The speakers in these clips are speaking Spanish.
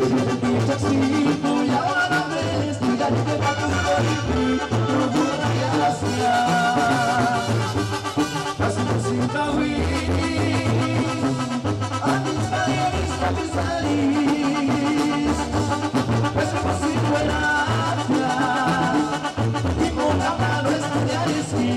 y ahora ves, ya te va tu corazón, no voy a hacer. Casi música win, a mis caídas, a mis salís, pues como si fuera y con la mano estudiar esquí.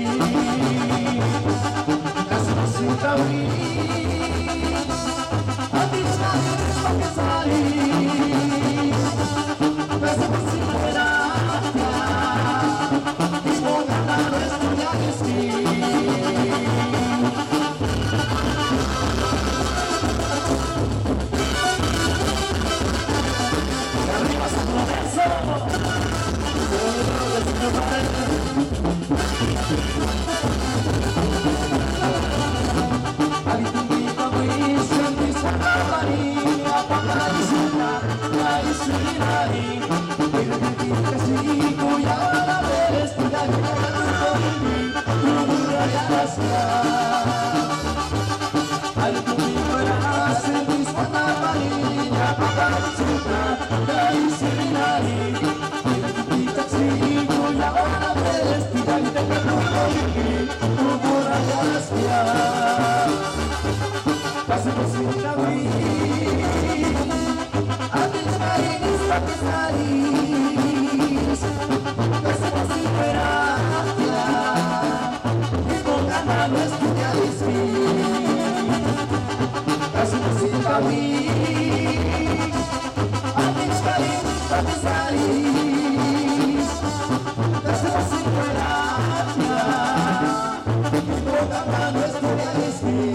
Casi música win, a mis caídas, a mis salís, pues como si fuera y con la mano estudiar esquí.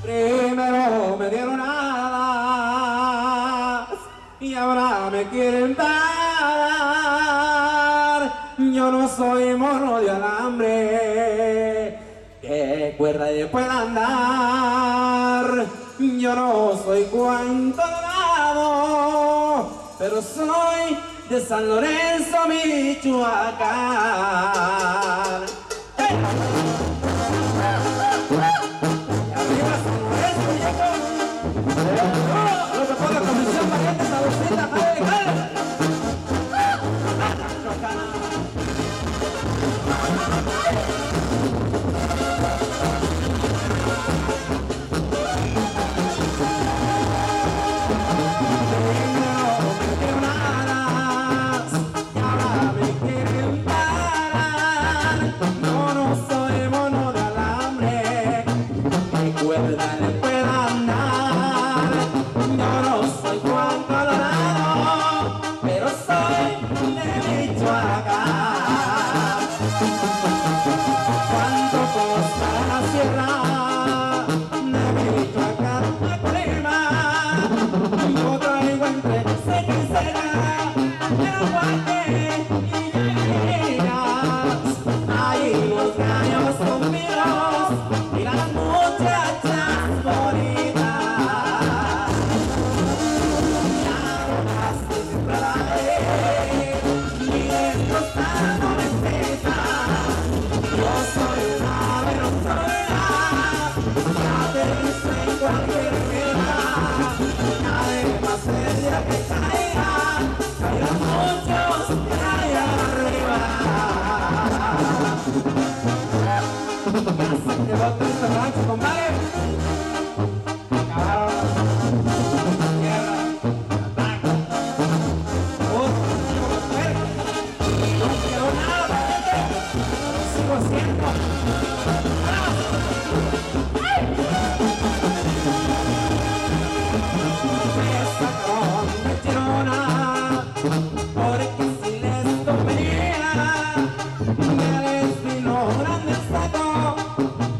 Primero me dieron alas y ahora me quieren dar. Yo no soy mono de alambre que cuerda y pueda andar. Yo no soy cuento dorado, pero soy de San Lorenzo, Michoacán. Lo que pone comisión valiente, sabrosita, jale, jale.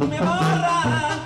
Me borra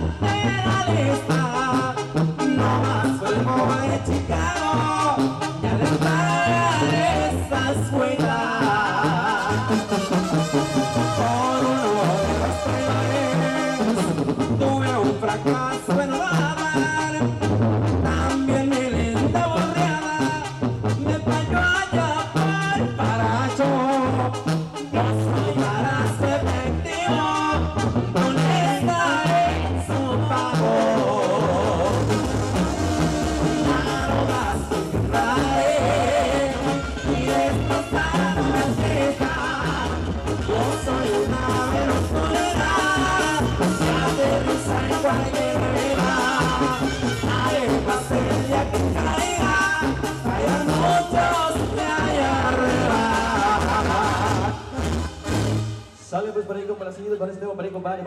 por ahí, complacido con este tema para ahí, compadre.